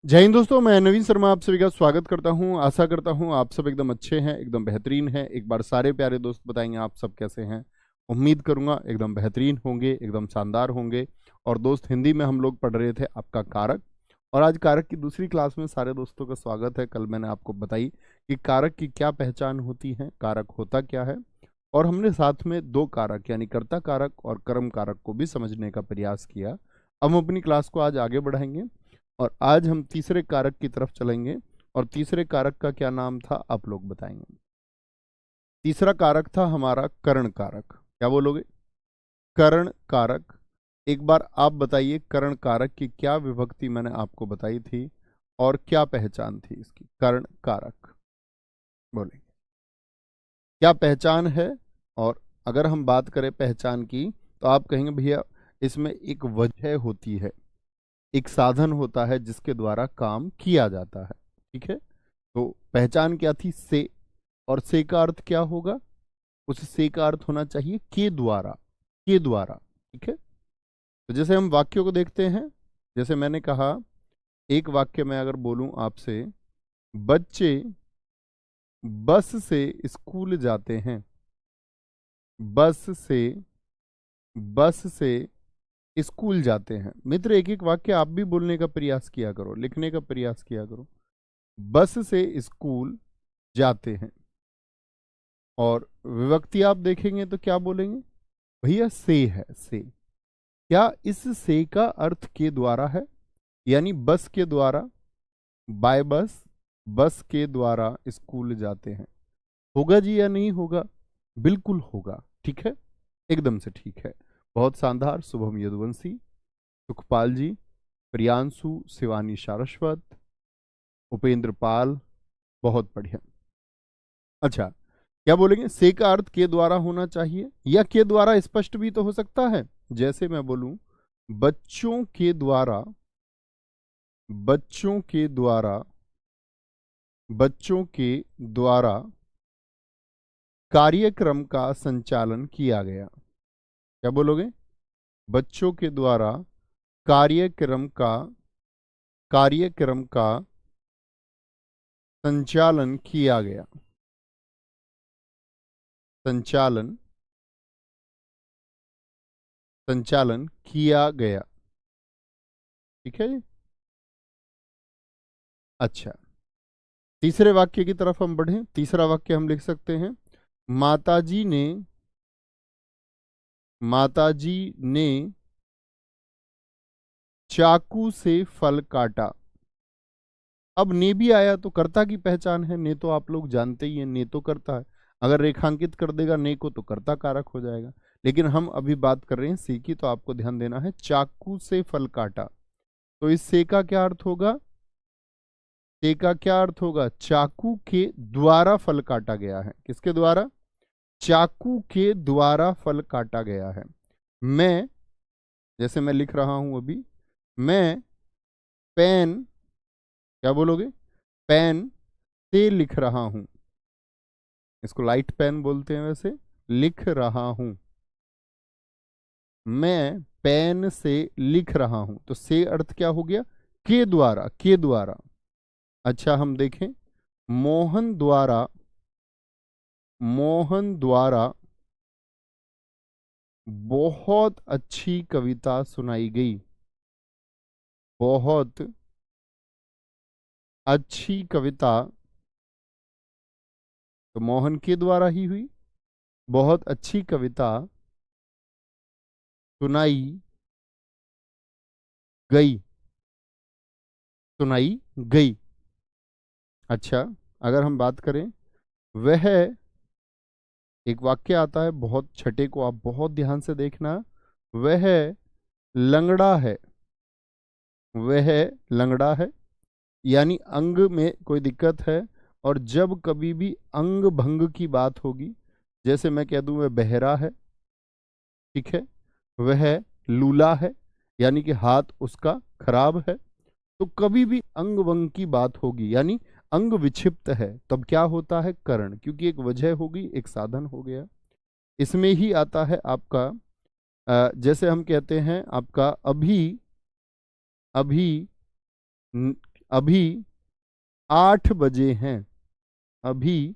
जय हिंद दोस्तों, मैं नवीन शर्मा आप सभी का स्वागत करता हूं। आशा करता हूं आप सब एकदम अच्छे हैं, एकदम बेहतरीन हैं। एक बार सारे प्यारे दोस्त बताएंगे आप सब कैसे हैं। उम्मीद करूंगा एकदम बेहतरीन होंगे, एकदम शानदार होंगे। और दोस्त, हिंदी में हम लोग पढ़ रहे थे आपका कारक, और आज कारक की दूसरी क्लास में सारे दोस्तों का स्वागत है। कल मैंने आपको बताई कि कारक की क्या पहचान होती है, कारक होता क्या है, और हमने साथ में दो कारक यानी कर्ता कारक और कर्म कारक को भी समझने का प्रयास किया। अब हम अपनी क्लास को आज आगे बढ़ाएंगे और आज हम तीसरे कारक की तरफ चलेंगे। और तीसरे कारक का क्या नाम था आप लोग बताएंगे। तीसरा कारक था हमारा करण कारक। क्या बोलोगे? करण कारक। एक बार आप बताइए, करण कारक की क्या विभक्ति मैंने आपको बताई थी और क्या पहचान थी इसकी। करण कारक बोलेंगे क्या पहचान है। और अगर हम बात करें पहचान की तो आप कहेंगे भैया इसमें एक वजह होती है, एक साधन होता है जिसके द्वारा काम किया जाता है। ठीक है, तो पहचान क्या थी? से। और से का अर्थ क्या होगा? उस से का अर्थ होना चाहिए के द्वारा, के द्वारा। ठीक है, तो जैसे हम वाक्यों को देखते हैं, जैसे मैंने कहा, एक वाक्य में अगर बोलूं आपसे, बच्चे बस से स्कूल जाते हैं। बस से, बस से स्कूल जाते हैं। मित्र, एक एक वाक्य आप भी बोलने का प्रयास किया करो, लिखने का प्रयास किया करो। बस से स्कूल जाते हैं। और विभक्ति आप देखेंगे तो क्या बोलेंगे? भैया से है, से। क्या इस से का अर्थ के द्वारा है, यानी बस के द्वारा, बाय बस, बस के द्वारा स्कूल जाते हैं। होगा जी या नहीं होगा? बिल्कुल होगा। ठीक है, एकदम से ठीक है। बहुत शानदार। शुभम यदुवंशी, सुखपाल जी, प्रियांशु, शिवानी सारस्वत, उपेंद्र पाल, बहुत बढ़िया। अच्छा, क्या बोलेंगे? से का अर्थ के द्वारा होना चाहिए, या के द्वारा स्पष्ट भी तो हो सकता है। जैसे मैं बोलूं, बच्चों के द्वारा, बच्चों के द्वारा, बच्चों के द्वारा कार्यक्रम का संचालन किया गया। क्या बोलोगे? बच्चों के द्वारा कार्यक्रम का, कार्यक्रम का संचालन किया गया। संचालन, संचालन किया गया। ठीक है जी। अच्छा, तीसरे वाक्य की तरफ हम बढ़ें। तीसरा वाक्य हम लिख सकते हैं, माताजी ने, माताजी ने चाकू से फल काटा। अब ने भी आया तो कर्ता की पहचान है। ने तो आप लोग जानते ही हैं, ने तो कर्ता है। अगर रेखांकित कर देगा ने को तो कर्ता कारक हो जाएगा। लेकिन हम अभी बात कर रहे हैं सी की, तो आपको ध्यान देना है। चाकू से फल काटा, तो इस से का क्या अर्थ होगा? से का क्या अर्थ होगा? चाकू के द्वारा फल काटा गया है। किसके द्वारा? चाकू के द्वारा फल काटा गया है। मैं, जैसे मैं लिख रहा हूं अभी, मैं पेन, क्या बोलोगे? पेन से लिख रहा हूं। इसको लाइट पेन बोलते हैं वैसे। लिख रहा हूं, मैं पेन से लिख रहा हूं। तो से अर्थ क्या हो गया? के द्वारा, के द्वारा। अच्छा, हम देखें, मोहन द्वारा, मोहन द्वारा बहुत अच्छी कविता सुनाई गई। बहुत अच्छी कविता, तो मोहन के द्वारा ही हुई। बहुत अच्छी कविता सुनाई गई, सुनाई गई। अच्छा, अगर हम बात करें, वह, एक वाक्य आता है, बहुत छठे को आप बहुत ध्यान से देखना, वह लंगड़ा है। वह लंगड़ा है, यानी अंग में कोई दिक्कत है। और जब कभी भी अंग भंग की बात होगी, जैसे मैं कह दूं वह बहरा है, ठीक है, वह लूला है, यानी कि हाथ उसका खराब है, तो कभी भी अंग वंग की बात होगी, यानी अंग विक्षिप्त है, तब क्या होता है? करण, क्योंकि एक वजह होगी, एक साधन हो गया। इसमें ही आता है आपका, जैसे हम कहते हैं आपका अभी, अभी अभी 8 बजे हैं, अभी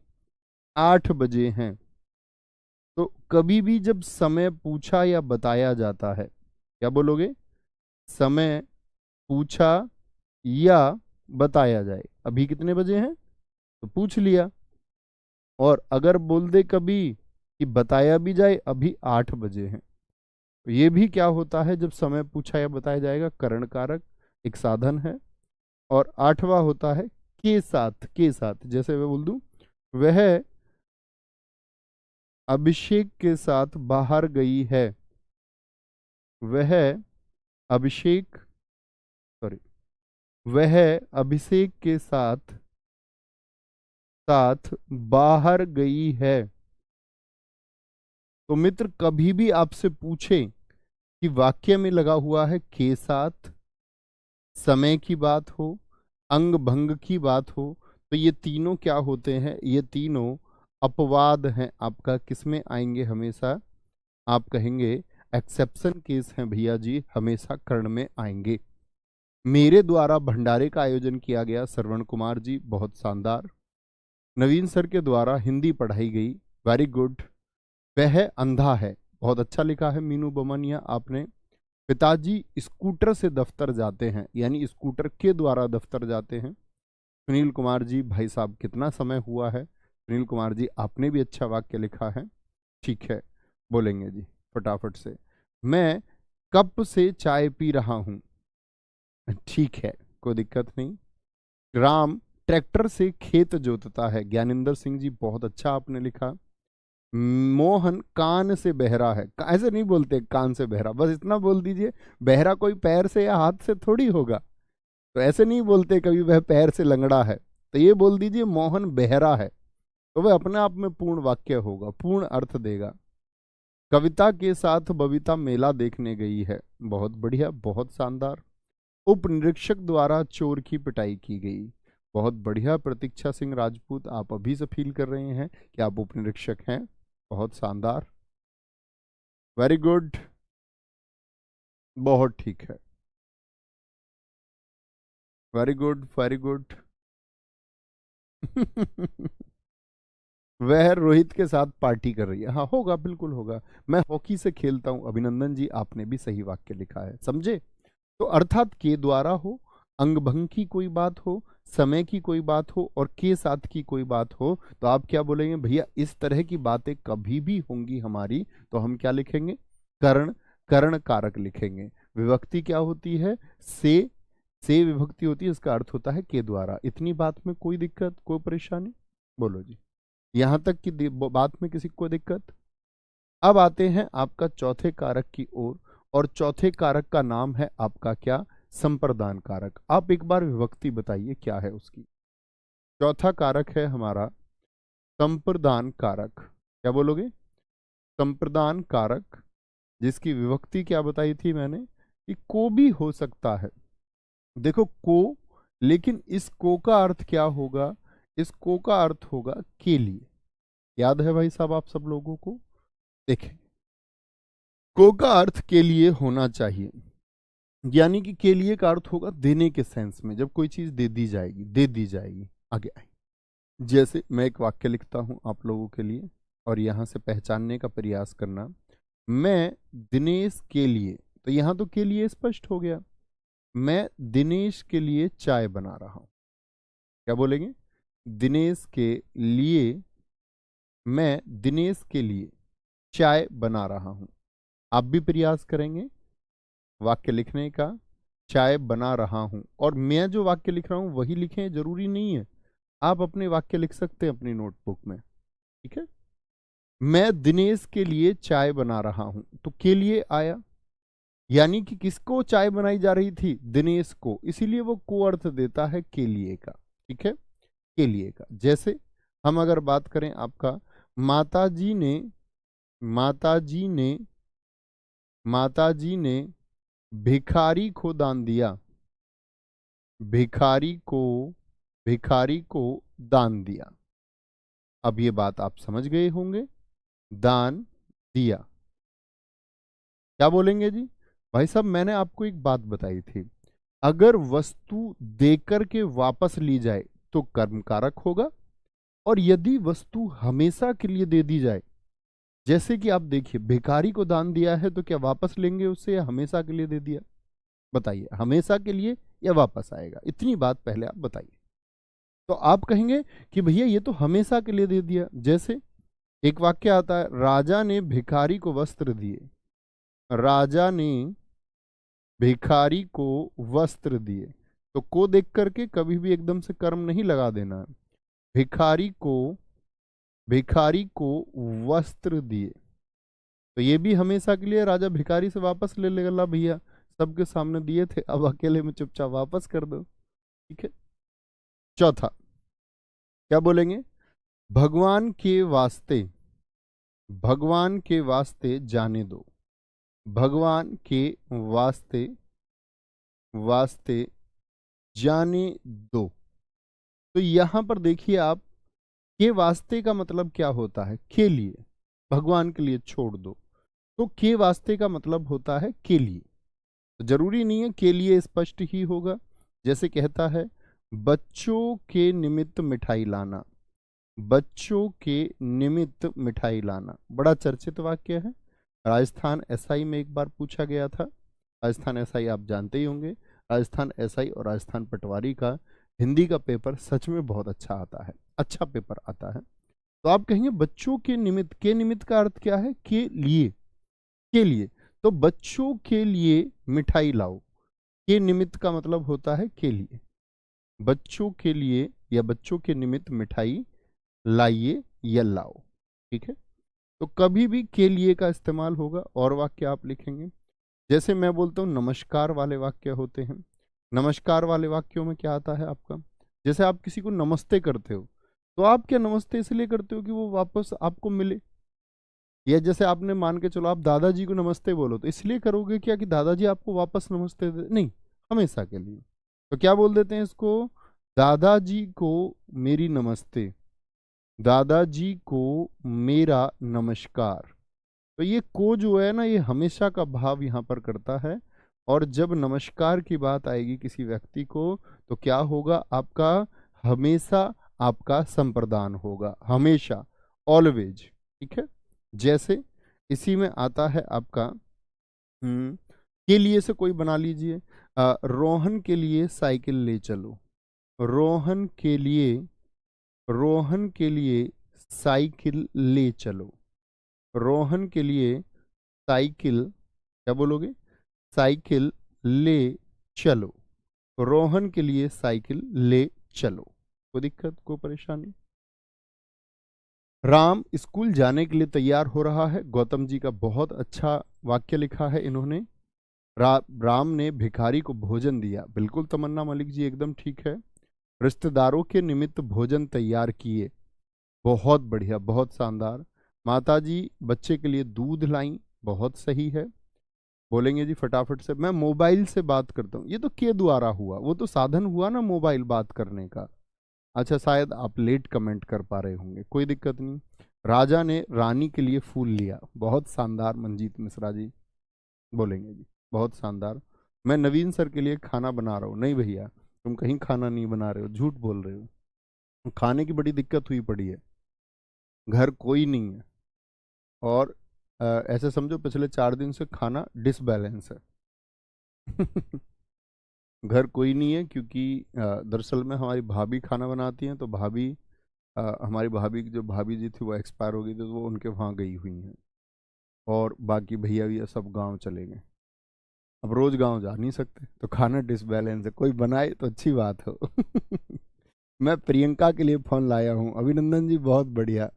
8 बजे हैं। तो कभी भी जब समय पूछा या बताया जाता है, क्या बोलोगे? समय पूछा या बताया जाए, अभी कितने बजे हैं तो पूछ लिया। और अगर बोल दे कभी कि बताया भी जाए अभी 8 बजे हैं, तो ये भी क्या होता है जब समय पूछा या बताया जाएगा, करण कारक एक साधन है। और 8वां होता है के साथ, के साथ जैसे मैं बोल दूं वह अभिषेक के साथ बाहर गई है, वह अभिषेक, सॉरी, वह अभिषेक के साथ साथ बाहर गई है। तो मित्र कभी भी आपसे पूछे कि वाक्य में लगा हुआ है के साथ, समय की बात हो, अंग भंग की बात हो, तो ये तीनों क्या होते हैं? ये तीनों अपवाद हैं। आपका किस में आएंगे हमेशा? आप कहेंगे एक्सेप्शन केस हैं भैया जी, हमेशा कर्ण में आएंगे। मेरे द्वारा भंडारे का आयोजन किया गया, श्रवण कुमार जी बहुत शानदार। नवीन सर के द्वारा हिंदी पढ़ाई गई, वेरी गुड। वह अंधा है, बहुत अच्छा लिखा है मीनू बमनिया आपने। पिताजी स्कूटर से दफ्तर जाते हैं, यानी स्कूटर के द्वारा दफ्तर जाते हैं। सुनील कुमार जी, भाई साहब कितना समय हुआ है। सुनील कुमार जी आपने भी अच्छा वाक्य लिखा है, ठीक है, बोलेंगे जी फटाफट से। मैं कप से चाय पी रहा हूं, ठीक है, कोई दिक्कत नहीं। राम ट्रैक्टर से खेत जोतता है, ज्ञानेंद्र सिंह जी बहुत अच्छा आपने लिखा। मोहन कान से बहरा है, ऐसे नहीं बोलते कान से बहरा, बस इतना बोल दीजिए। बहरा कोई पैर से या हाथ से थोड़ी होगा, तो ऐसे नहीं बोलते कभी वह पैर से लंगड़ा है। तो ये बोल दीजिए मोहन बहरा है, तो वह अपने आप में पूर्ण वाक्य होगा, पूर्ण अर्थ देगा। कविता के साथ बबीता मेला देखने गई है, बहुत बढ़िया, बहुत शानदार। उप निरीक्षक द्वारा चोर की पिटाई की गई, बहुत बढ़िया। प्रतीक्षा सिंह राजपूत आप अभी से फील कर रहे हैं कि आप उप निरीक्षक हैं, बहुत शानदार, वेरी गुड, बहुत ठीक है, वेरी गुड, वेरी गुड। वह रोहित के साथ पार्टी कर रही है, हाँ होगा, बिल्कुल होगा। मैं हॉकी से खेलता हूं, अभिनंदन जी आपने भी सही वाक्य लिखा है, समझे? तो अर्थात के द्वारा हो, अंग भंग की कोई बात हो, समय की कोई बात हो और के साथ की कोई बात हो, तो आप क्या बोलेंगे भैया? इस तरह की बातें कभी भी होंगी हमारी, तो हम क्या लिखेंगे? करण, करण कारक लिखेंगे। विभक्ति क्या होती है? से विभक्ति होती है, इसका अर्थ होता है के द्वारा। इतनी बात में कोई दिक्कत, कोई परेशानी? बोलो जी, यहां तक की बात में किसी को कोई दिक्कत? अब आते हैं आपका चौथे कारक की ओर, और चौथे कारक का नाम है आपका क्या? संप्रदान कारक। आप एक बार विभक्ति बताइए क्या है उसकी। चौथा कारक है हमारा संप्रदान कारक, क्या बोलोगे? संप्रदान कारक, जिसकी विभक्ति क्या बताई थी मैंने कि को भी हो सकता है। देखो को, लेकिन इस को का अर्थ क्या होगा? इस को का अर्थ होगा के लिए। याद है भाई साहब आप सब लोगों को? देखें, को का अर्थ के लिए होना चाहिए, यानी कि के लिए का अर्थ होगा देने के सेंस में, जब कोई चीज दे दी जाएगी, दे दी जाएगी, आगे आई। जैसे मैं एक वाक्य लिखता हूं आप लोगों के लिए, और यहां से पहचानने का प्रयास करना। मैं दिनेश के लिए, तो यहां तो के लिए स्पष्ट हो गया। मैं दिनेश के लिए चाय बना रहा हूं, क्या बोलेंगे? दिनेश के लिए, मैं दिनेश के लिए चाय बना रहा हूं। आप भी प्रयास करेंगे वाक्य लिखने का, चाय बना रहा हूं, और मैं जो वाक्य लिख रहा हूं वही लिखें, जरूरी नहीं है। आप अपने वाक्य लिख सकते हैं अपनी नोटबुक में, ठीक है? मैं दिनेश के लिए चाय बना रहा हूं, तो के लिए आया, यानी कि किसको चाय बनाई जा रही थी? दिनेश को, इसीलिए वो को अर्थ देता है के लिए का, ठीक है, के लिए का। जैसे हम अगर बात करें आपका, माताजी ने, माताजी ने, माताजी ने भिखारी को दान दिया, भिखारी को, भिखारी को दान दिया। अब ये बात आप समझ गए होंगे, दान दिया, क्या बोलेंगे जी? भाई साहब मैंने आपको एक बात बताई थी, अगर वस्तु देकर के वापस ली जाए तो कर्म कारक होगा, और यदि वस्तु हमेशा के लिए दे दी जाए, जैसे कि आप देखिए भिखारी को दान दिया है तो क्या वापस लेंगे उससे, या हमेशा के लिए दे दिया? बताइए, हमेशा के लिए या वापस आएगा? इतनी बात पहले आप बताइए। तो आप कहेंगे कि भैया ये तो हमेशा के लिए दे दिया। जैसे एक वाक्य आता है, राजा ने भिखारी को वस्त्र दिए। राजा ने भिखारी को वस्त्र दिए, तो को देख करके कभी भी एकदम से कर्म नहीं लगा देना है। भिखारी को वस्त्र दिए, तो ये भी हमेशा के लिए। राजा भिखारी से वापस ले लेगा, ला भैया सबके सामने दिए थे, अब अकेले में चुपचाप वापस कर दो। ठीक है। चौथा क्या बोलेंगे? भगवान के वास्ते, भगवान के वास्ते जाने दो। भगवान के वास्ते जाने दो। तो यहां पर देखिए आप, के वास्ते का मतलब क्या होता है? के लिए। भगवान के लिए छोड़ दो, तो के वास्ते का मतलब होता है के लिए। तो जरूरी नहीं है के लिए स्पष्ट ही होगा। जैसे कहता है, बच्चों के निमित्त मिठाई लाना। बच्चों के निमित्त मिठाई लाना बड़ा चर्चित वाक्य है। राजस्थान एसआई में एक बार पूछा गया था। राजस्थान एसआई आप जानते ही होंगे। राजस्थान एसआई और राजस्थान पटवारी का हिंदी का पेपर सच में बहुत अच्छा आता है, अच्छा पेपर आता है। तो आप कहेंगे बच्चों के निमित्त, के निमित्त का अर्थ क्या है? के लिए, के लिए। तो बच्चों के लिए मिठाई लाओ, के निमित्त का मतलब होता है के लिए। बच्चों के लिए या बच्चों के निमित्त मिठाई लाइए या लाओ। ठीक है। तो कभी भी के लिए का इस्तेमाल होगा। और वाक्य आप लिखेंगे, जैसे मैं बोलता हूं नमस्कार वाले वाक्य होते हैं। नमस्कार वाले वाक्यों में क्या आता है आपका? जैसे आप किसी को नमस्ते करते हो, तो आप क्या नमस्ते इसलिए करते हो कि वो वापस आपको मिले? या जैसे आपने मान के चलो आप दादाजी को नमस्ते बोलो, तो इसलिए करोगे क्या कि दादाजी आपको वापस नमस्ते दे? नहीं, हमेशा के लिए। तो क्या बोल देते हैं इसको? दादाजी को मेरी नमस्ते, दादाजी को मेरा नमस्कार। तो ये को जो है ना, ये हमेशा का भाव यहाँ पर करता है। और जब नमस्कार की बात आएगी किसी व्यक्ति को, तो क्या होगा आपका? हमेशा आपका संप्रदान होगा, हमेशा, ऑलवेज। ठीक है। जैसे इसी में आता है आपका के लिए से कोई बना लीजिए, रोहन के लिए साइकिल ले चलो। रोहन के लिए, रोहन के लिए साइकिल ले चलो। रोहन के लिए साइकिल, क्या बोलोगे? साइकिल ले चलो। रोहन के लिए साइकिल ले चलो। कोई दिक्कत, कोई परेशानी? राम स्कूल जाने के लिए तैयार हो रहा है। गौतम जी का बहुत अच्छा वाक्य लिखा है इन्होंने। राम ने भिखारी को भोजन दिया। बिल्कुल तमन्ना मलिक जी, एकदम ठीक है। रिश्तेदारों के निमित्त भोजन तैयार किए। बहुत बढ़िया, बहुत शानदार। माताजी बच्चे के लिए दूध लाई। बहुत सही है। बोलेंगे जी फटाफट से, मैं मोबाइल से बात करता हूँ। ये तो के द्वारा हुआ, वो तो साधन हुआ ना मोबाइल बात करने का। अच्छा, शायद आप लेट कमेंट कर पा रहे होंगे, कोई दिक्कत नहीं। राजा ने रानी के लिए फूल लिया। बहुत शानदार मंजीत मिश्रा जी। बोलेंगे जी बहुत शानदार। मैं नवीन सर के लिए खाना बना रहा हूँ। नहीं भैया, तुम कहीं खाना नहीं बना रहे हो, झूठ बोल रहे हो। खाने की बड़ी दिक्कत हुई पड़ी है, घर कोई नहीं है। और ऐसे समझो पिछले 4 दिन से खाना डिसबैलेंस है। घर कोई नहीं है क्योंकि दरअसल में हमारी भाभी खाना बनाती हैं, तो भाभी हमारी भाभी की जो भाभी जी थी वो एक्सपायर हो गई थी, तो वो उनके वहाँ गई हुई हैं। और बाकी भैया भैया सब गांव चले गए। अब रोज गांव जा नहीं सकते, तो खाना डिसबैलेंस है। कोई बनाए तो अच्छी बात हो। मैं प्रियंका के लिए फोन लाया हूँ। अभिनंदन जी बहुत बढ़िया,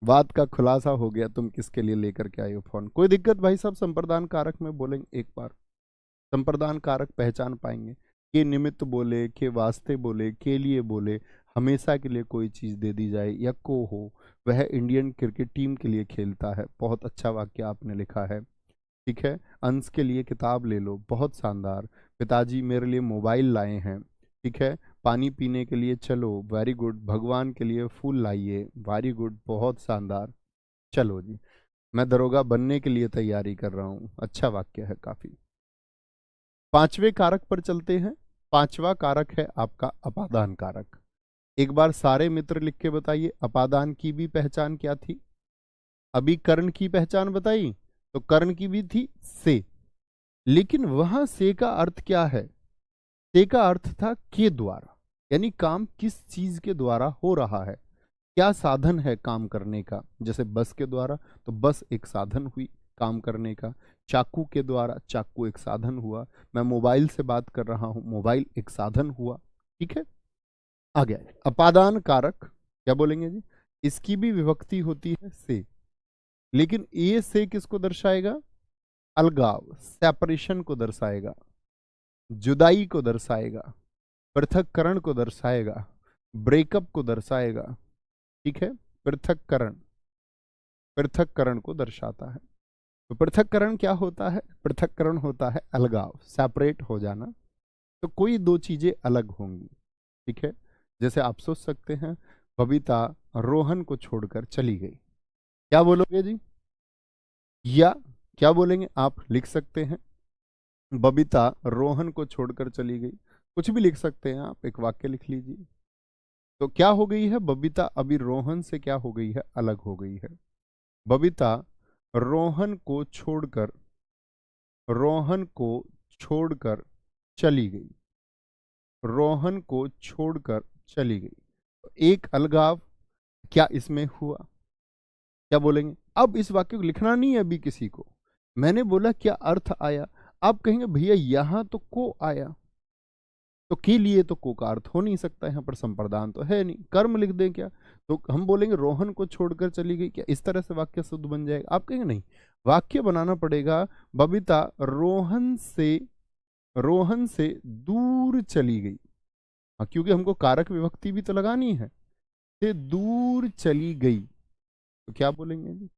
बात का खुलासा हो गया। तुम किसके लिए लेकर के आए हो फोन? कोई दिक्कत भाई साहब? संप्रदान कारक में बोलेंगे एक बार, संप्रदान कारक पहचान पाएंगे। के निमित्त बोले, के वास्ते बोले, के लिए बोले, हमेशा के लिए कोई चीज दे दी जाए, या को हो, वह इंडियन क्रिकेट टीम के लिए खेलता है। बहुत अच्छा वाक्य आपने लिखा है। ठीक है। अंश के लिए किताब ले लो। बहुत शानदार। पिताजी मेरे लिए मोबाइल लाए हैं। ठीक है। पानी पीने के लिए चलो। Very good. भगवान के लिए फूल लाइए। वेरी गुड, बहुत शानदार। चलो जी, मैं दरोगा बनने के लिए तैयारी कर रहा हूँ। अच्छा वाक्य है काफी। पांचवें कारक पर चलते हैं। पांचवा कारक है आपका अपादान कारक। एक बार सारे मित्र लिख के बताइए, अपादान की भी पहचान क्या थी? अभी कर्ण की पहचान बताई, तो कर्ण की भी थी से, लेकिन वहां से का अर्थ क्या है? से का अर्थ था के द्वारा, यानी काम किस चीज के द्वारा हो रहा है, क्या साधन है काम करने का। जैसे बस के द्वारा, तो बस एक साधन हुई काम करने का। चाकू के द्वारा, चाकू एक साधन हुआ। मैं मोबाइल से बात कर रहा हूं, मोबाइल एक साधन हुआ। ठीक है, आ गया अपादान कारक। क्या बोलेंगे जी? इसकी भी विभक्ति होती है से, लेकिन ये से किसको दर्शाएगा? अलगाव, सेपरेशन को दर्शाएगा, जुदाई को दर्शाएगा, पृथक्करण को दर्शाएगा, ब्रेकअप को दर्शाएगा। ठीक है, पृथक्करण, पृथक्करण को दर्शाता है। तो पृथक्करण क्या होता है? पृथक्करण होता है अलगाव, सेपरेट हो जाना। तो कोई दो चीजें अलग होंगी। ठीक है, जैसे आप सोच सकते हैं बबीता रोहन को छोड़कर चली गई, क्या बोलोगे जी? या क्या बोलेंगे? आप लिख सकते हैं बबीता रोहन को छोड़कर चली गई, कुछ भी लिख सकते हैं आप, एक वाक्य लिख लीजिए। तो क्या हो गई है? बबीता अभी रोहन से क्या हो गई है? अलग हो गई है। बबीता रोहन को छोड़कर, रोहन को छोड़कर चली गई, रोहन को छोड़कर चली गई। तो एक अलगाव क्या इसमें हुआ? क्या बोलेंगे? अब इस वाक्य को लिखना नहीं है अभी किसी को, मैंने बोला क्या अर्थ आया। आप कहेंगे भैया यहां तो को आया, तो के लिए तो को का अर्थ हो नहीं सकता, यहां पर संप्रदान तो है नहीं, कर्म लिख दें क्या? तो हम बोलेंगे रोहन को छोड़कर चली गई, क्या इस तरह से वाक्य शुद्ध बन जाएगा? आप कहेंगे नहीं, वाक्य बनाना पड़ेगा बबीता रोहन से दूर चली गई। हाँ, क्योंकि हमको कारक विभक्ति भी तो लगानी है, से दूर चली गई। तो क्या बोलेंगे जी?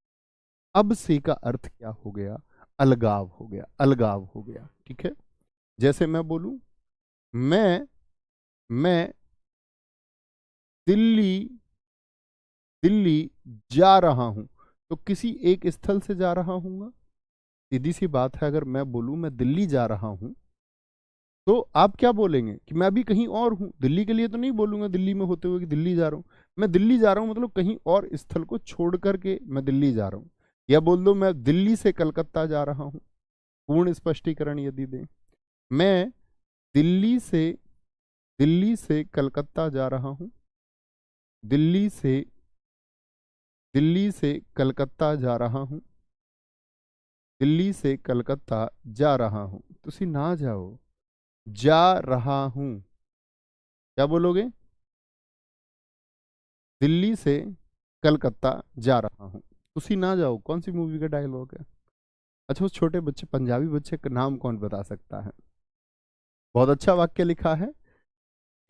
अब से का अर्थ क्या हो गया? अलगाव हो गया, अलगाव हो गया। ठीक है, जैसे मैं बोलूं मैं दिल्ली दिल्ली जा रहा हूं, तो किसी एक स्थल से जा रहा हूंगा। सीधी सी बात है, अगर मैं बोलूं मैं दिल्ली जा रहा हूं, तो आप क्या बोलेंगे कि मैं अभी कहीं और हूं। दिल्ली के लिए तो नहीं बोलूंगा दिल्ली में होते हुए कि दिल्ली जा रहा हूं, मैं दिल्ली जा रहा हूं मतलब कहीं और स्थल को छोड़ करके मैं दिल्ली जा रहा हूं। या बोल दो मैं दिल्ली से कलकत्ता जा रहा हूं, पूर्ण स्पष्टीकरण यदि दें, मैं दिल्ली से कलकत्ता जा रहा हूं, दिल्ली से कलकत्ता जा रहा हूं, दिल्ली से कलकत्ता जा रहा हूं। तुसी ना जाओ, जा रहा हूं। क्या बोलोगे? दिल्ली से कलकत्ता जा रहा हूं, तुसी ना जाओ कौन सी मूवी का डायलॉग है? अच्छा, उस छोटे बच्चे, पंजाबी बच्चे का नाम कौन बता सकता है? बहुत अच्छा वाक्य लिखा है,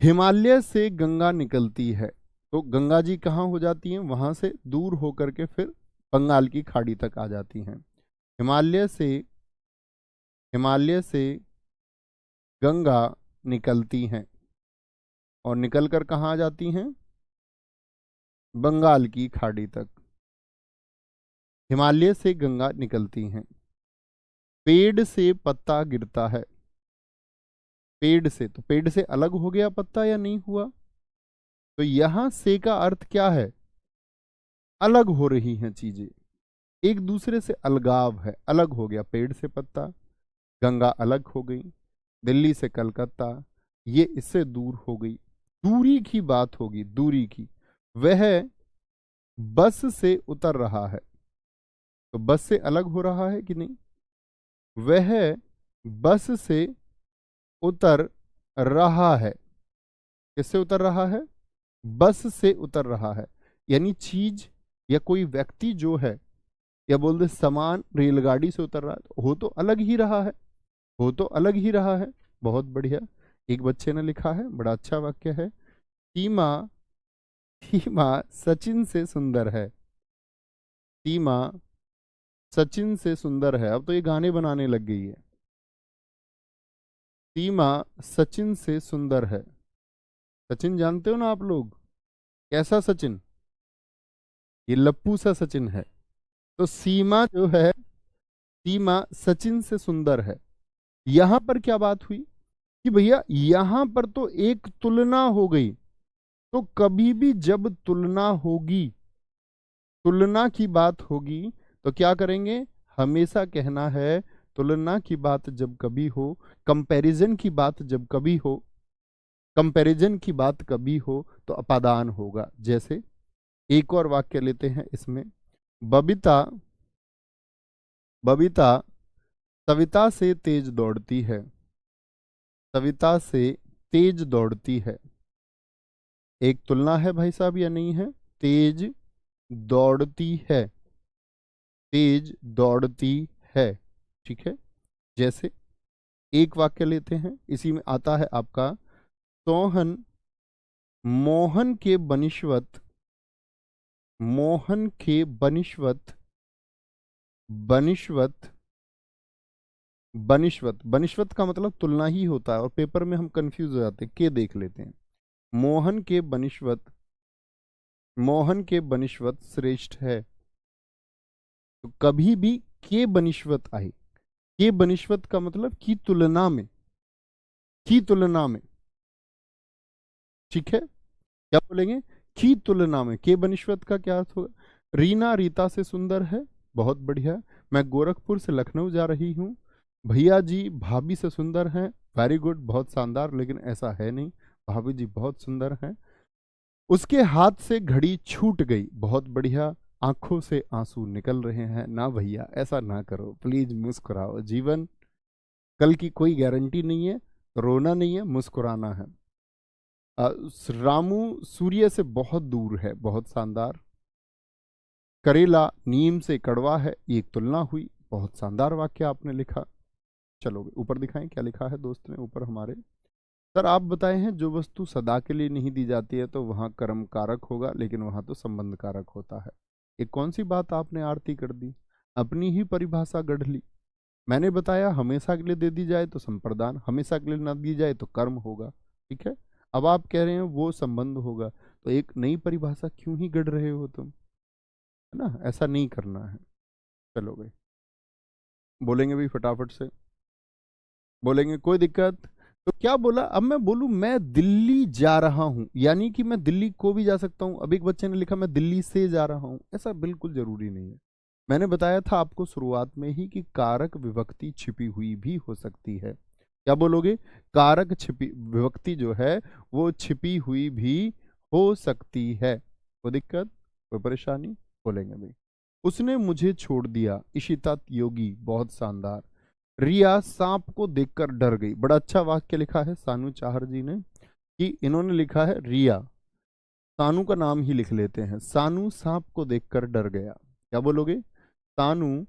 हिमालय से गंगा निकलती है। तो गंगा जी कहाँ हो जाती हैं? वहां से दूर होकर के फिर बंगाल की खाड़ी तक आ जाती हैं। हिमालय से गंगा निकलती हैं और निकलकर कहाँ आ जाती हैं? बंगाल की खाड़ी तक। हिमालय से गंगा निकलती हैं। पेड़ से पत्ता गिरता है, पेड़ से, तो पेड़ से अलग हो गया पत्ता या नहीं हुआ? तो यहां से का अर्थ क्या है? अलग हो रही हैं चीजें, एक दूसरे से अलगाव है, अलग हो गया। पेड़ से पत्ता, गंगा अलग हो गई, दिल्ली से कलकत्ता ये इससे दूर हो गई। दूरी की बात होगी, दूरी की। वह बस से उतर रहा है, तो बस से अलग हो रहा है कि नहीं? वह बस से उतर रहा है, किससे उतर रहा है? बस से उतर रहा है, यानी चीज या कोई व्यक्ति जो है, या बोल दे सामान रेलगाड़ी से उतर रहा है, तो हो तो अलग ही रहा है, हो तो अलग ही रहा है। बहुत बढ़िया, एक बच्चे ने लिखा है, बड़ा अच्छा वाक्य है, सीमा सीमा सचिन से सुंदर है, सीमा सचिन से सुंदर है। अब तो ये गाने बनाने लग गई है, सीमा सचिन से सुंदर है। सचिन जानते हो ना आप लोग, कैसा सचिन? ये लप्पू सा सचिन है। तो सीमा जो है, सीमा सचिन से सुंदर है, यहां पर क्या बात हुई कि भैया यहां पर तो एक तुलना हो गई, तो कभी भी जब तुलना होगी, तुलना की बात होगी, तो क्या करेंगे, हमेशा कहना है तुलना की बात जब कभी हो, कंपैरिजन की बात जब कभी हो, कंपैरिजन की बात कभी हो तो अपादान होगा। जैसे एक और वाक्य लेते हैं इसमें, बबीता बबीता सविता से तेज दौड़ती है, सविता से तेज दौड़ती है। एक तुलना है भाई साहब या नहीं है, तेज दौड़ती है, तेज दौड़ती है, ठीक है। जैसे एक वाक्य लेते हैं, इसी में आता है आपका, सोहन मोहन के बनिश्वत, मोहन के बनिश्वत, बनिश्वत, बनिश्वत, बनिश्वत का मतलब तुलना ही होता है और पेपर में हम कंफ्यूज हो जाते हैं, के देख लेते हैं। मोहन के बनिश्वत, मोहन के बनिश्वत श्रेष्ठ है। तो कभी भी के बनिश्वत आए, के बनिश्वत का मतलब की तुलना में, की तुलना में, ठीक है। क्या बोलेंगे, की तुलना में, के बनिश्वत का क्या अर्थ होगा, रीना रीता से सुंदर है, बहुत बढ़िया। मैं गोरखपुर से लखनऊ जा रही हूँ, भैया जी भाभी से सुंदर हैं, वेरी गुड, बहुत शानदार, लेकिन ऐसा है नहीं, भाभी जी बहुत सुंदर हैं। उसके हाथ से घड़ी छूट गई, बहुत बढ़िया, आंखों से आंसू निकल रहे हैं। ना भैया ऐसा ना करो प्लीज, मुस्कुराओ, जीवन कल की कोई गारंटी नहीं है, रोना नहीं है, मुस्कुराना है। रामू सूर्य से बहुत दूर है, बहुत शानदार। करेला नीम से कड़वा है, ये एक तुलना हुई, बहुत शानदार वाक्य आपने लिखा। चलो ऊपर दिखाएं क्या लिखा है दोस्त ने ऊपर हमारे, सर आप बताए हैं जो वस्तु सदा के लिए नहीं दी जाती है तो वहां कर्म कारक होगा, लेकिन वहां तो संबंध कारक होता है। ये कौन सी बात आपने आरती कर दी, अपनी ही परिभाषा गढ़ ली। मैंने बताया हमेशा के लिए दे दी जाए तो संप्रदान, हमेशा के लिए ना दी जाए तो कर्म होगा, ठीक है। अब आप कह रहे हैं वो संबंध होगा, तो एक नई परिभाषा क्यों ही गढ़ रहे हो तुम, है ना, ऐसा नहीं करना है। चलो भाई, बोलेंगे भी फटाफट से, बोलेंगे कोई दिक्कत। तो क्या बोला, अब मैं बोलूं मैं दिल्ली जा रहा हूं, यानी कि मैं दिल्ली को भी जा सकता हूं। अब एक बच्चे ने लिखा मैं दिल्ली से जा रहा हूं, ऐसा बिल्कुल जरूरी नहीं है। मैंने बताया था आपको शुरुआत में ही कि कारक विभक्ति छिपी हुई भी हो सकती है। क्या बोलोगे, कारक छिपी विभक्ति जो है वो छिपी हुई भी हो सकती है, कोई दिक्कत, कोई परेशानी, बोलेंगे भाई। उसने मुझे छोड़ दिया, इशिता योगी, बहुत शानदार। रिया सांप को देखकर डर गई, बड़ा अच्छा वाक्य लिखा है सानू चाहर जी ने, कि इन्होंने लिखा है रिया, सानू का नाम ही लिख लेते हैं, सानू सांप को देखकर डर गया। क्या बोलोगे, सानू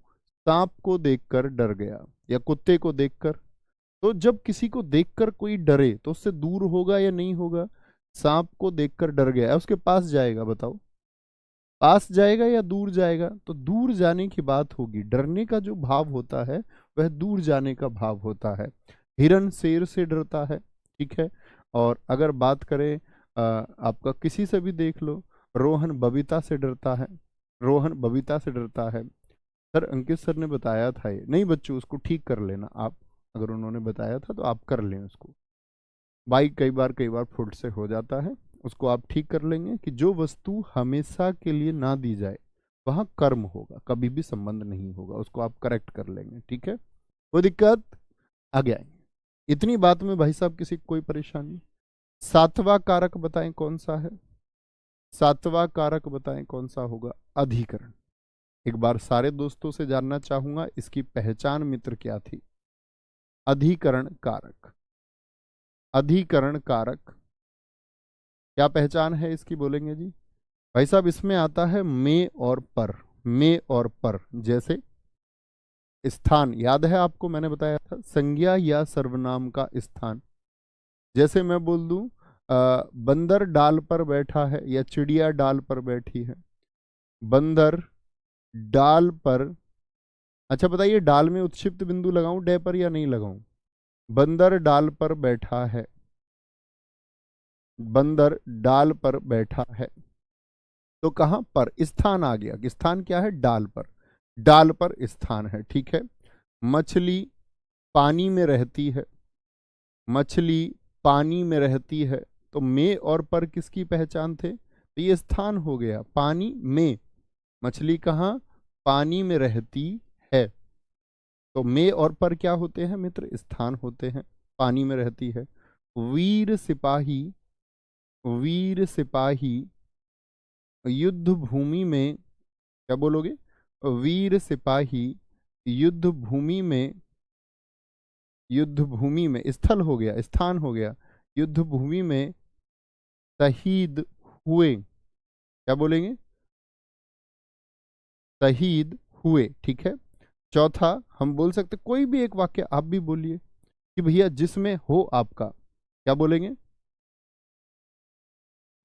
सांप को देखकर डर गया, या कुत्ते को देखकर। तो जब किसी को देखकर कोई डरे तो उससे दूर होगा या नहीं होगा, सांप को देखकर डर गया, उसके पास जाएगा, बताओ पास जाएगा या दूर जाएगा, तो दूर जाने की बात होगी। डरने का जो भाव होता है वह दूर जाने का भाव होता है। हिरन शेर से डरता है, ठीक है। और अगर बात करें आपका किसी से भी देख लो, रोहन बबीता से डरता है, रोहन बबीता से डरता है। सर अंकित सर ने बताया था, ये नहीं बच्चों उसको ठीक कर लेना आप, अगर उन्होंने बताया था तो आप कर लें उसको। बाइक कई बार फुट से हो जाता है, उसको आप ठीक कर लेंगे कि जो वस्तु हमेशा के लिए ना दी जाए वहां कर्म होगा, कभी भी संबंध नहीं होगा, उसको आप करेक्ट कर लेंगे, ठीक है, कोई दिक्कत, आगे आएंगे। इतनी बात में भाई साहब किसी को कोई परेशानी। सातवां कारक बताएं कौन सा है, सातवां कारक बताएं कौन सा होगा, अधिकरण। एक बार सारे दोस्तों से जानना चाहूंगा इसकी पहचान मित्र क्या थी, अधिकरण कारक, अधिकरण कारक क्या पहचान है इसकी, बोलेंगे जी। भाई साहब इसमें आता है में और पर, में और पर। जैसे स्थान याद है आपको, मैंने बताया था संज्ञा या सर्वनाम का स्थान। जैसे मैं बोल दूं बंदर डाल पर बैठा है या चिड़िया डाल पर बैठी है, बंदर डाल पर। अच्छा बताइए डाल में उत्क्षिप्त बिंदु लगाऊं डे पर या नहीं लगाऊं, बंदर डाल पर बैठा है, बंदर डाल पर बैठा है, तो कहां पर, स्थान आ गया, स्थान क्या है, डाल पर, डाल पर स्थान है, ठीक है। मछली पानी में रहती है, मछली पानी में रहती है, तो में और पर किसकी पहचान थे? तो ये स्थान हो गया, पानी में, मछली कहाँ? पानी में रहती है। तो में और पर क्या होते हैं मित्र? स्थान होते हैं, पानी में रहती है। वीर सिपाही, वीर सिपाही युद्ध भूमि में, क्या बोलोगे? वीर सिपाही युद्ध भूमि में, युद्ध भूमि में, स्थल हो गया, स्थान हो गया, युद्ध भूमि में शहीद हुए, क्या बोलेंगे? शहीद हुए, ठीक है। चौथा हम बोल सकते, कोई भी एक वाक्य आप भी बोलिए कि भैया जिसमें हो आपका, क्या बोलेंगे?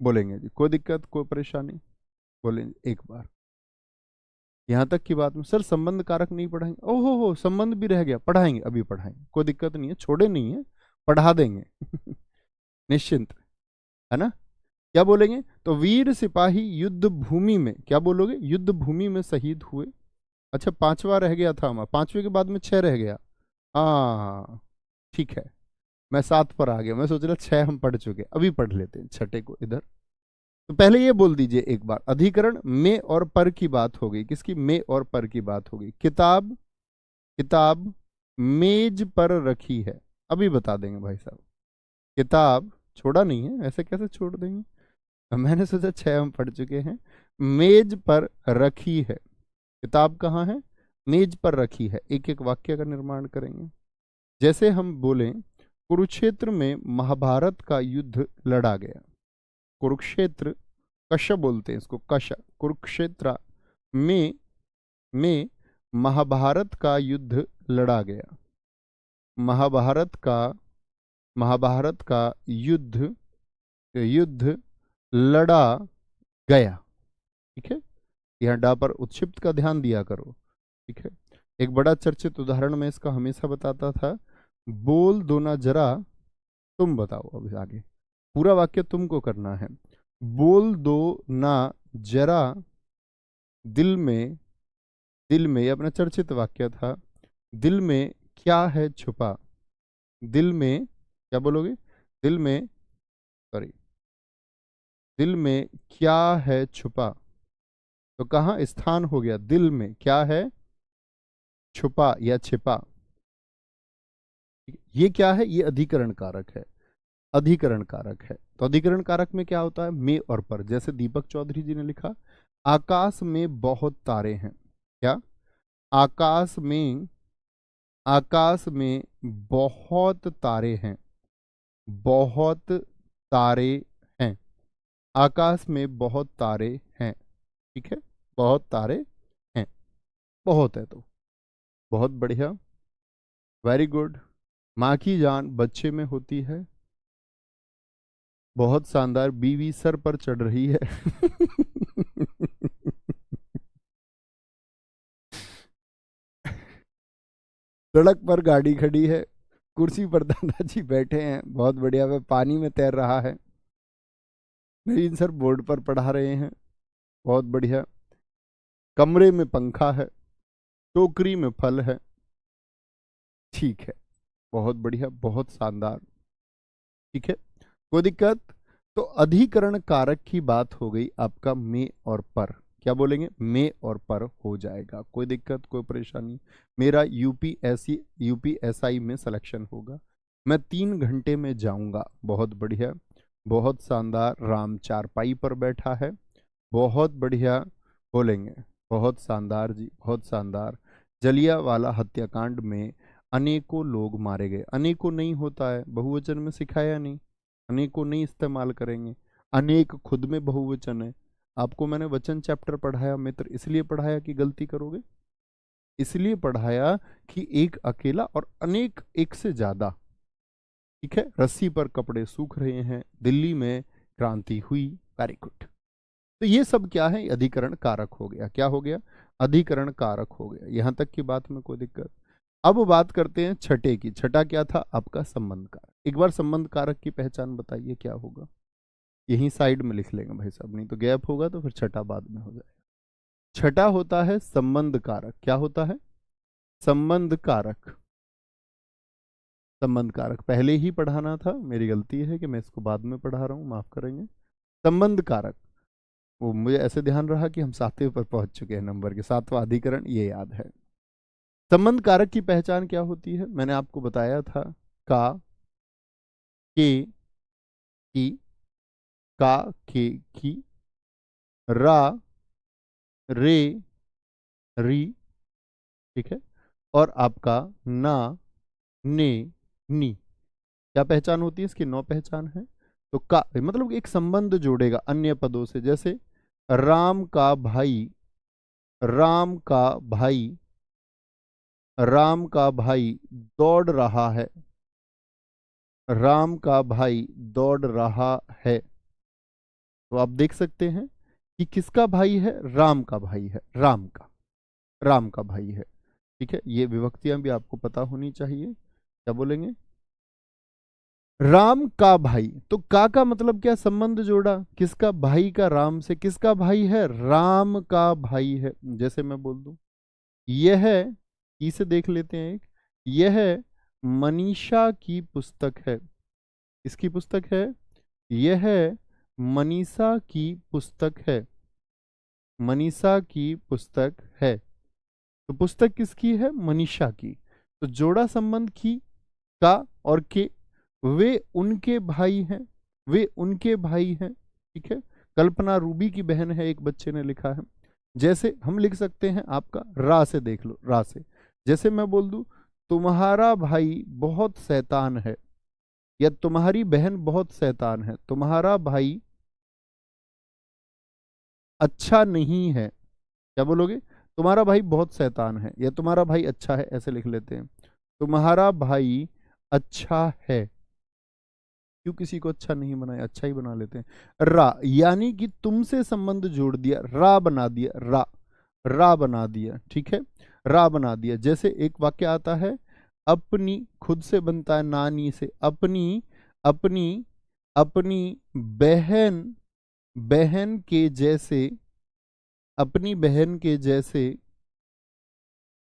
बोलेंगे जी, कोई दिक्कत कोई परेशानी? बोलेंगे एक बार। यहां तक की बात में सर संबंध कारक नहीं पढ़ाएंगे? ओहो हो, संबंध भी रह गया, पढ़ाएंगे, अभी पढ़ाएंगे, कोई दिक्कत नहीं है, छोड़े नहीं है, पढ़ा देंगे निश्चिंत, है ना? क्या बोलेंगे? तो वीर सिपाही युद्ध भूमि में, क्या बोलोगे? युद्ध भूमि में शहीद हुए। अच्छा, पांचवा रह गया था हमारा, पांचवे के बाद में छह रह गया। हाँ ठीक है, मैं सात पर आ गया, मैं सोच रहा छह हम पढ़ चुके, अभी पढ़ लेते हैं छठे को इधर। तो पहले ये बोल दीजिए एक बार, अधिकरण में और पर की बात हो गई, किसकी? में और पर की बात हो गई। किताब, किताब मेज पर रखी है, अभी बता देंगे भाई साहब। किताब छोड़ा नहीं है, ऐसे कैसे छोड़ देंगे? मैंने सोचा छह हम पढ़ चुके हैं। मेज पर रखी है, किताब कहाँ है? मेज पर रखी है। एक एक वाक्य का निर्माण करेंगे। जैसे हम बोलें, कुरुक्षेत्र में महाभारत का युद्ध लड़ा गया। कुरुक्षेत्र, कश बोलते हैं इसको, कश, कुरुक्षेत्र में महाभारत का युद्ध लड़ा गया। महाभारत का, महाभारत का युद्ध, युद्ध लड़ा गया, ठीक है। यहाँ डा पर उत्क्षिप्त का ध्यान दिया करो, ठीक है। एक बड़ा चर्चित उदाहरण में इसका हमेशा बताता था, बोल दो ना जरा, तुम बताओ। अब आगे पूरा वाक्य तुमको करना है। बोल दो ना जरा दिल में, दिल में, ये अपना चर्चित वाक्य था। दिल में क्या है छुपा? दिल में, क्या बोलोगे? दिल में, सॉरी, दिल में क्या है छुपा? तो कहाँ स्थान हो गया? दिल में क्या है छुपा या छिपा? ये क्या है? ये अधिकरण कारक है, अधिकरण कारक है। तो अधिकरण कारक में क्या होता है? में और पर। जैसे दीपक चौधरी जी ने लिखा, आकाश में बहुत तारे हैं। क्या? आकाश में, आकाश में बहुत तारे हैं, बहुत तारे हैं, आकाश में बहुत तारे हैं, ठीक है। बहुत तारे हैं, बहुत है तो बहुत बढ़िया, वेरी गुड। माँ की जान बच्चे में होती है, बहुत शानदार। बीवी सर पर चढ़ रही है सड़क पर गाड़ी खड़ी है, कुर्सी पर दादाजी बैठे हैं, बहुत बढ़िया। वह पानी में तैर रहा है, नहीं सर बोर्ड पर पढ़ा रहे हैं, बहुत बढ़िया। कमरे में पंखा है, टोकरी में फल है, ठीक है, बहुत बढ़िया, बहुत शानदार, ठीक है, कोई दिक्कत? तो अधिकरण कारक की बात हो गई आपका में और पर। क्या बोलेंगे? में और पर हो जाएगा, कोई दिक्कत कोई परेशानी? मेरा यूपीएससी यूपीएसआई में सिलेक्शन होगा, मैं 3 घंटे में जाऊंगा, बहुत बढ़िया, बहुत शानदार। राम चारपाई पर बैठा है, बहुत बढ़िया, बोलेंगे बहुत शानदार जी, बहुत शानदार। जलियांवाला हत्याकांड में अनेकों लोग मारे गए, अनेकों नहीं होता है, बहुवचन में सिखाया नहीं, अनेकों नहीं इस्तेमाल करेंगे। अनेक खुद में बहुवचन है। आपको मैंने वचन चैप्टर पढ़ाया मित्र, इसलिए पढ़ाया कि गलती करोगे? इसलिए पढ़ाया कि एक अकेला और अनेक एक से ज्यादा, ठीक है। रस्सी पर कपड़े सूख रहे हैं, दिल्ली में क्रांति हुई, वेरी गुड। तो ये सब क्या है? अधिकरण कारक हो गया। क्या हो गया? अधिकरण कारक हो गया। यहां तक की बात में कोई दिक्कत? अब बात करते हैं छठे की। छठा क्या था आपका? संबंध कारक। एक बार संबंध कारक की पहचान बताइए, क्या होगा? यहीं साइड में लिख लेंगे भाई साहब, नहीं तो गैप होगा तो फिर छठा बाद में हो जाएगा। छठा होता है संबंध कारक। क्या होता है? संबंध कारक। संबंध कारक पहले ही पढ़ाना था, मेरी गलती है कि मैं इसको बाद में पढ़ा रहा हूँ, माफ करेंगे। संबंध कारक, वो मुझे ऐसे ध्यान रहा कि हम 7वें पर पहुंच चुके हैं, नंबर के 7वां अधिकरण, ये याद है। संबंध कारक की पहचान क्या होती है? मैंने आपको बताया था, का, के, की, का, के, की, रा, रे, री, ठीक है, और आपका ना, ने, नी। क्या पहचान होती है इसकी? 9 पहचान है। तो का मतलब एक संबंध जोड़ेगा अन्य पदों से, जैसे राम का भाई, राम का भाई, राम का भाई दौड़ रहा है, राम का भाई दौड़ रहा है। तो आप देख सकते हैं कि किसका भाई है? राम का भाई है, राम का, राम का भाई है। ठीक है, ये विभक्तियां भी आपको पता होनी चाहिए। क्या बोलेंगे? राम का भाई, तो का मतलब क्या? संबंध जोड़ा, किसका? भाई का, राम से। किसका भाई है? राम का भाई है। जैसे मैं बोल दूं, यह, इसे देख लेते हैं एक, यह मनीषा की पुस्तक है। इसकी पुस्तक है, यह मनीषा की पुस्तक है, मनीषा की पुस्तक है। तो पुस्तक किसकी है? मनीषा की। तो जोड़ा संबंध की, का और के, वे उनके भाई हैं, वे उनके भाई हैं। ठीक है, कल्पना रूबी की बहन है, एक बच्चे ने लिखा है। जैसे हम लिख सकते हैं आपका, रा से देख लो, रा से। जैसे मैं बोल दूं, तुम्हारा भाई बहुत शैतान है, या तुम्हारी बहन बहुत शैतान है, तुम्हारा भाई अच्छा नहीं है। क्या बोलोगे? तुम्हारा भाई बहुत शैतान है, या तुम्हारा भाई अच्छा है, ऐसे लिख लेते हैं। तुम्हारा भाई अच्छा है। क्यों किसी को अच्छा नहीं बनाया, अच्छा ही बना लेते हैं। रा, यानी कि तुमसे संबंध जोड़ दिया, रा बना दिया, रा, रा बना दिया। ठीक है, रा बना दिया। जैसे एक वाक्य आता है, अपनी, खुद से बनता है नानी से, अपनी, अपनी, अपनी बहन, बहन के जैसे, अपनी बहन के जैसे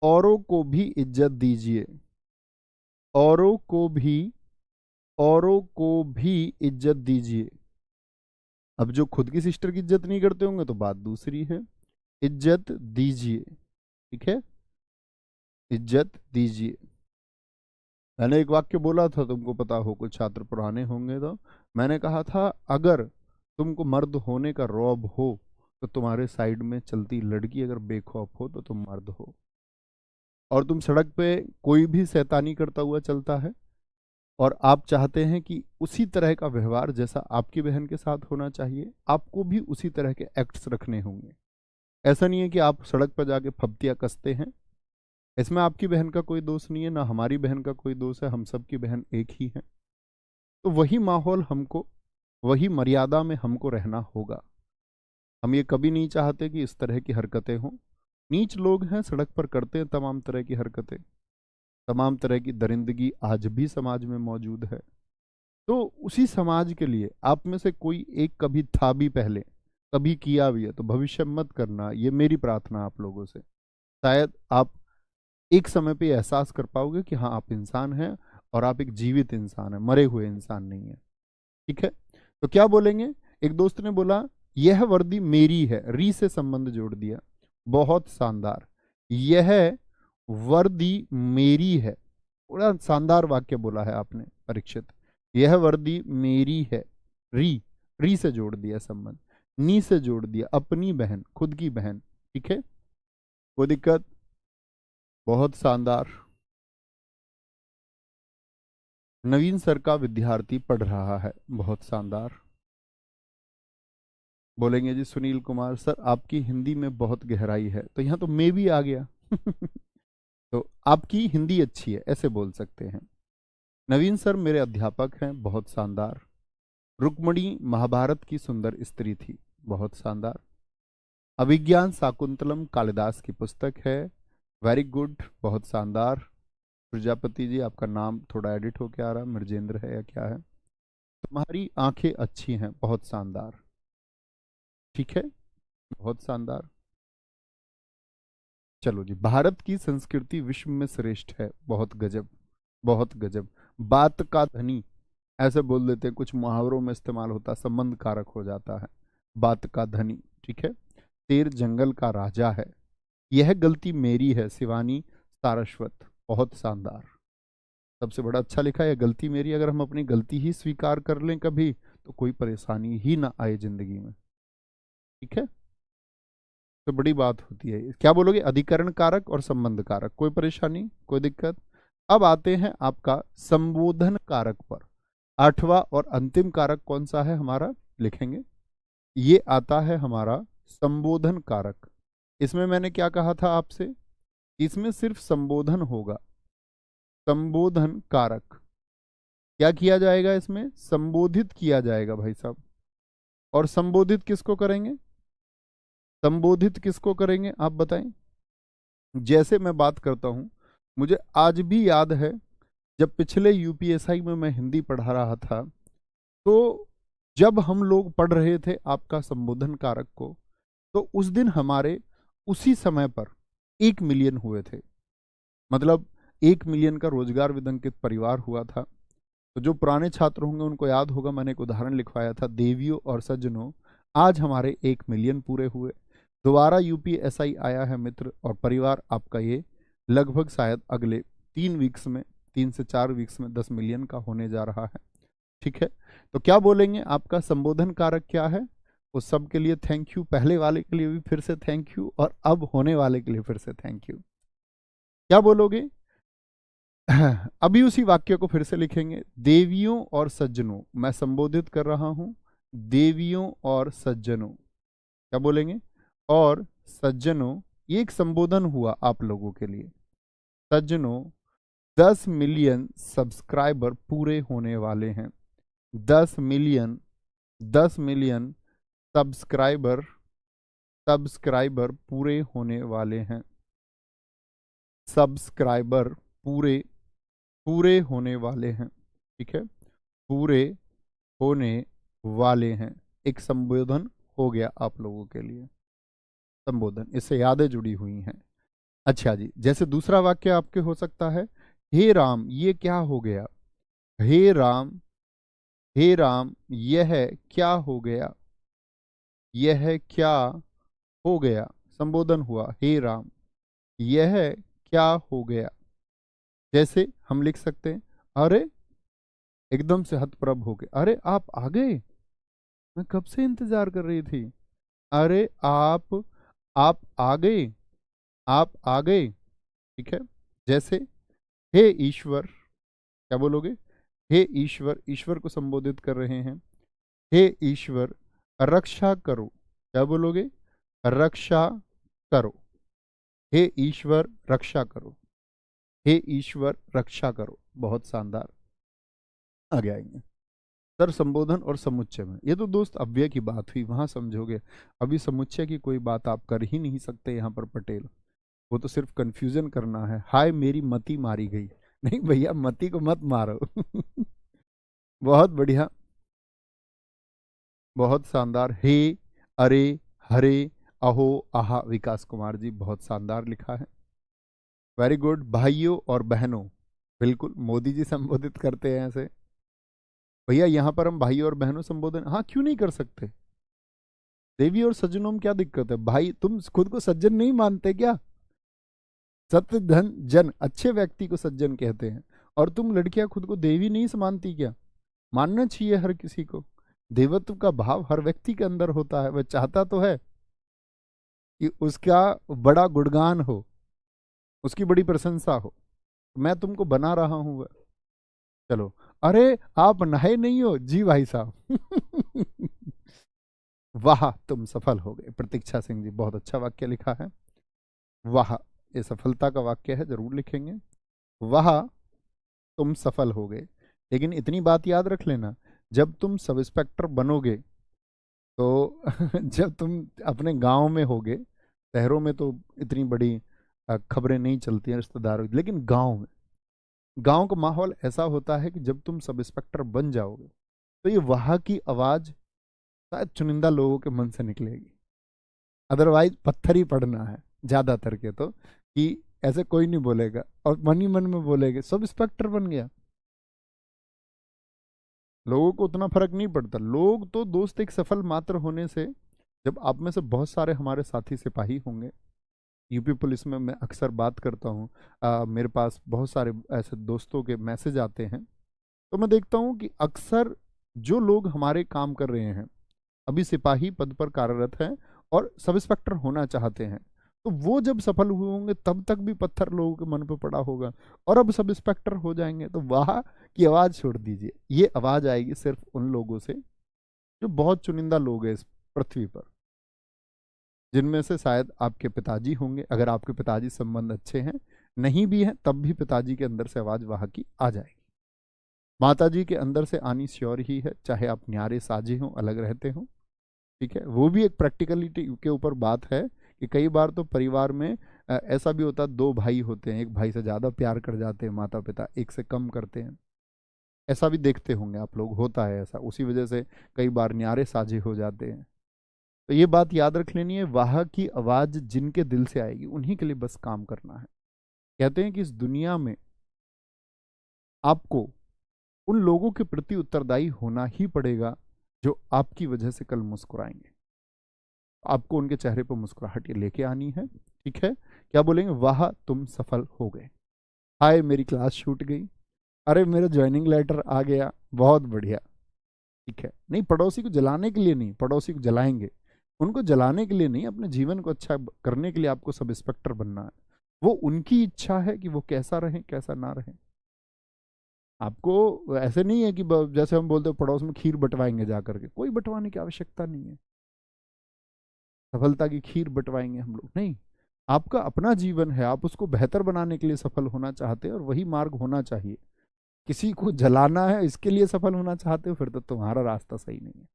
औरों को भी इज्जत दीजिए, औरों को भी, औरों को भी इज्जत दीजिए। अब जो खुद की सिस्टर की इज्जत नहीं करते होंगे तो बात दूसरी है। इज्जत दीजिए, ठीक है, इज्जत दीजिए। मैंने एक वाक्य बोला था, तुमको पता हो, कुछ छात्र पुराने होंगे तो, मैंने कहा था, अगर तुमको मर्द होने का रौब हो तो तुम्हारे साइड में चलती लड़की अगर बेखौफ हो तो तुम मर्द हो। और तुम सड़क पे कोई भी शैतानी करता हुआ चलता है, और आप चाहते हैं कि उसी तरह का व्यवहार जैसा आपकी बहन के साथ होना चाहिए, आपको भी उसी तरह के एक्ट्स रखने होंगे। ऐसा नहीं है कि आप सड़क पर जाके फब्तियां कसते हैं, इसमें आपकी बहन का कोई दोष नहीं है, ना हमारी बहन का कोई दोष है, हम सब की बहन एक ही है। तो वही माहौल हमको, वही मर्यादा में हमको रहना होगा। हम ये कभी नहीं चाहते कि इस तरह की हरकतें हों। नीच लोग हैं, सड़क पर करते हैं तमाम तरह की हरकतें, तमाम तरह की दरिंदगी आज भी समाज में मौजूद है। तो उसी समाज के लिए आप में से कोई एक कभी था भी पहले, कभी किया भी है, तो भविष्य मत करना, ये मेरी प्रार्थना आप लोगों से। शायद आप एक समय पे एहसास कर पाओगे कि हाँ, आप इंसान हैं, और आप एक जीवित इंसान हैं, मरे हुए इंसान नहीं है। ठीक है, तो क्या बोलेंगे? एक दोस्त ने बोला, यह वर्दी मेरी है, री से संबंध जोड़ दिया, बहुत शानदार। यह वर्दी मेरी है, बड़ा शानदार वाक्य बोला है आपने परीक्षित। यह वर्दी मेरी है, री, री से जोड़ दिया संबंध, नी से जोड़ दिया, अपनी बहन, खुद की बहन। ठीक है, कोई दिक्कत? बहुत शानदार। नवीन सर का विद्यार्थी पढ़ रहा है, बहुत शानदार। बोलेंगे जी सुनील कुमार सर, आपकी हिंदी में बहुत गहराई है, तो यहाँ तो मैं भी आ गया। तो आपकी हिंदी अच्छी है, ऐसे बोल सकते हैं। नवीन सर मेरे अध्यापक हैं, बहुत शानदार। रुक्मणी महाभारत की सुंदर स्त्री थी, बहुत शानदार। अभिज्ञान शाकुंतलम कालिदास की पुस्तक है, वेरी गुड, बहुत शानदार। प्रजापति जी, आपका नाम थोड़ा एडिट होके आ रहा है, मिर्जेंद्र है या क्या है? तुम्हारी आंखें अच्छी हैं, बहुत शानदार। ठीक है, बहुत शानदार। चलो जी, भारत की संस्कृति विश्व में श्रेष्ठ है, बहुत गजब, बहुत गजब। बात का धनी ऐसे बोल देते हैं, कुछ मुहावरों में इस्तेमाल होता है, संबंध कारक हो जाता है, बात का धनी। ठीक है, शेर जंगल का राजा है, यह गलती मेरी है शिवानी सारस्वत। बहुत शानदार, सबसे बड़ा अच्छा लिखा है, गलती मेरी। अगर हम अपनी गलती ही स्वीकार कर लें कभी, तो कोई परेशानी ही ना आए जिंदगी में। ठीक है, तो बड़ी बात होती है। क्या बोलोगे, अधिकरण कारक और संबंध कारक, कोई परेशानी कोई दिक्कत। अब आते हैं आपका संबोधन कारक पर। आठवां और अंतिम कारक कौन सा है हमारा, लिखेंगे, ये आता है हमारा संबोधन कारक। इसमें मैंने क्या कहा था आपसे, इसमें सिर्फ संबोधन होगा, संबोधन कारक। क्या किया जाएगा, इसमें संबोधित किया जाएगा भाई साहब। और संबोधित किसको करेंगे, संबोधित किसको करेंगे आप बताएं। जैसे मैं बात करता हूं, मुझे आज भी याद है, जब पिछले यूपीएसआई में मैं हिंदी पढ़ा रहा था, तो जब हम लोग पढ़ रहे थे आपका संबोधन कारक को, तो उस दिन हमारे उसी समय पर 1 मिलियन हुए थे। मतलब 1 मिलियन का रोजगार विदंकित परिवार हुआ था। तो जो पुराने छात्र होंगे उनको याद होगा, मैंने एक उदाहरण लिखवाया था, देवियों और सज्जनों, आज हमारे 1 मिलियन पूरे हुए। दोबारा यूपीएसआई आया है मित्र, और परिवार आपका ये लगभग शायद अगले 3 वीक्स में, 3 से 4 वीक्स में 10 मिलियन का होने जा रहा है। ठीक है, तो क्या बोलेंगे, आपका संबोधन कारक क्या है। उस सब के लिए थैंक यू, पहले वाले के लिए भी फिर से थैंक यू, और अब होने वाले के लिए फिर से थैंक यू। क्या बोलोगे, अभी उसी वाक्य को फिर से लिखेंगे, देवियों और सज्जनों, मैं संबोधित कर रहा हूं, देवियों और सज्जनों। क्या बोलेंगे, और सज्जनों, ये एक संबोधन हुआ आप लोगों के लिए। सज्जनों, 10 मिलियन सब्सक्राइबर पूरे होने वाले हैं। 10 मिलियन, 10 मिलियन सब्सक्राइबर, सब्सक्राइबर पूरे होने वाले हैं। सब्सक्राइबर पूरे, पूरे होने वाले हैं। ठीक है, पूरे होने वाले हैं, एक संबोधन हो गया आप लोगों के लिए। संबोधन, इससे यादें जुड़ी हुई हैं। अच्छा जी, जैसे दूसरा वाक्य आपके हो सकता है, हे राम ये क्या हो गया। हे राम, हे राम यह क्या हो गया, यह क्या हो गया, संबोधन हुआ, हे राम यह क्या हो गया। जैसे हम लिख सकते हैं, अरे, एकदम से हतप्रभ हो गए, अरे आप आ गए, मैं कब से इंतजार कर रही थी। अरे आप आ गए, आप आ गए। ठीक है, जैसे हे ईश्वर, क्या बोलोगे, हे ईश्वर, ईश्वर को संबोधित कर रहे हैं, हे ईश्वर रक्षा करो। क्या बोलोगे, रक्षा करो, हे ईश्वर रक्षा करो, हे ईश्वर रक्षा करो। बहुत शानदार, आगे आएंगे। सर संबोधन और समुच्चय में, ये तो दोस्त अव्यय की बात हुई, वहां समझोगे। अभी समुच्चय की कोई बात आप कर ही नहीं सकते यहाँ पर पटेल, वो तो सिर्फ कंफ्यूजन करना है। हाय मेरी मती मारी गई, नहीं भैया मती को मत मारो। बहुत बढ़िया, बहुत शानदार। हे, अरे, हरे, अहो, आहा, विकास कुमार जी बहुत शानदार लिखा है, वेरी गुड। भाइयों और बहनों, बिल्कुल मोदी जी संबोधित करते हैं ऐसे। भैया यहाँ पर हम भाइयों और बहनों संबोधन, हाँ क्यों नहीं कर सकते। देवी और सज्जनों में क्या दिक्कत है, भाई तुम खुद को सज्जन नहीं मानते क्या। सत्य धन जन, अच्छे व्यक्ति को सज्जन कहते हैं, और तुम लड़कियां खुद को देवी नहीं मानती क्या। मानना चाहिए हर किसी को, देवत्व का भाव हर व्यक्ति के अंदर होता है, वह चाहता तो है कि उसका बड़ा गुणगान हो, उसकी बड़ी प्रशंसा हो। मैं तुमको बना रहा हूं वह। चलो, अरे आप नहाए नहीं हो जी भाई साहब। वाह तुम सफल हो गए, प्रतीक्षा सिंह जी बहुत अच्छा वाक्य लिखा है। वाह, ये सफलता का वाक्य है, जरूर लिखेंगे। वाह तुम सफल हो गए। लेकिन इतनी बात याद रख लेना, जब तुम सब इंस्पेक्टर बनोगे, तो जब तुम अपने गांव में होगे, शहरों में तो इतनी बड़ी खबरें नहीं चलती हैं रिश्तेदारों की, लेकिन गांव में, गांव का माहौल ऐसा होता है कि जब तुम सब इंस्पेक्टर बन जाओगे, तो ये वाह की आवाज शायद चुनिंदा लोगों के मन से निकलेगी, अदरवाइज पत्थर ही पड़ना है ज्यादातर के तो, कि ऐसे कोई नहीं बोलेगा, और मन ही मन में बोलेंगे सब इंस्पेक्टर बन गया। लोगों को उतना फर्क नहीं पड़ता। लोग तो दोस्त एक सफल मात्र होने से, जब आप में से बहुत सारे हमारे साथी सिपाही होंगे, यूपी पुलिस में मैं अक्सर बात करता हूँ, मेरे पास बहुत सारे ऐसे दोस्तों के मैसेज आते हैं, तो मैं देखता हूँ कि अक्सर जो लोग हमारे काम कर रहे हैं, अभी सिपाही पद पर कार्यरत हैं और सब इंस्पेक्टर होना चाहते हैं, तो वो जब सफल हुए होंगे तब तक भी पत्थर लोगों के मन पे पड़ा होगा, और अब सब इंस्पेक्टर हो जाएंगे तो वाह की आवाज छोड़ दीजिए। ये आवाज आएगी सिर्फ उन लोगों से जो बहुत चुनिंदा लोग हैं इस पृथ्वी पर, जिनमें से शायद आपके पिताजी होंगे। अगर आपके पिताजी संबंध अच्छे हैं, नहीं भी हैं तब भी पिताजी के अंदर से आवाज वाह की आ जाएगी। माता जी के अंदर से आनी श्योर ही है, चाहे आप न्यारे साजे हों, अलग रहते हों, ठीक है। वो भी एक प्रैक्टिकलिटी के ऊपर बात है कि कई बार तो परिवार में ऐसा भी होता है, दो भाई होते हैं, एक भाई से ज़्यादा प्यार कर जाते हैं माता पिता, एक से कम करते हैं। ऐसा भी देखते होंगे आप लोग, होता है ऐसा, उसी वजह से कई बार न्यारे साझे हो जाते हैं। तो ये बात याद रख लेनी है, वाह की आवाज़ जिनके दिल से आएगी उन्हीं के लिए बस काम करना है। कहते हैं कि इस दुनिया में आपको उन लोगों के प्रति उत्तरदायी होना ही पड़ेगा जो आपकी वजह से कल मुस्कुराएंगे। आपको उनके चेहरे पर मुस्कुराहट लेके आनी है, ठीक है। क्या बोलेंगे? वाह तुम सफल हो गए, हाय मेरी क्लास छूट गई, अरे मेरा ज्वाइनिंग लेटर आ गया, बहुत बढ़िया, ठीक है। नहीं, पड़ोसी को जलाने के लिए नहीं, पड़ोसी को जलाएंगे, उनको जलाने के लिए नहीं, अपने जीवन को अच्छा करने के लिए आपको सब इंस्पेक्टर बनना है। वो उनकी इच्छा है कि वो कैसा रहे कैसा ना रहे। आपको ऐसे नहीं है कि जैसे हम बोलते हैं पड़ोस में खीर बंटवाएंगे जाकर के, कोई बंटवाने की आवश्यकता नहीं है, सफलता की खीर बंटवाएंगे हम लोग नहीं। आपका अपना जीवन है, आप उसको बेहतर बनाने के लिए सफल होना चाहते हैं और वही मार्ग होना चाहिए। किसी को जलाना है इसके लिए सफल होना चाहते हो, फिर तो तुम्हारा रास्ता सही नहीं है।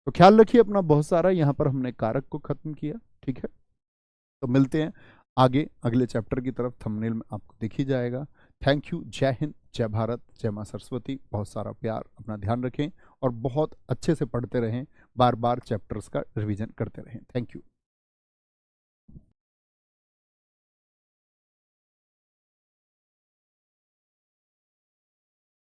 तो ख्याल रखिए अपना बहुत सारा। यहाँ पर हमने कारक को खत्म किया, ठीक है। तो मिलते हैं आगे अगले चैप्टर की तरफ, थंबनेल में आपको दिख ही जाएगा। थैंक यू, जय हिंद, जय भारत, जय माँ सरस्वती। बहुत सारा प्यार, अपना ध्यान रखें और बहुत अच्छे से पढ़ते रहें, बार बार चैप्टर्स का रिवीजन करते रहें। Thank you.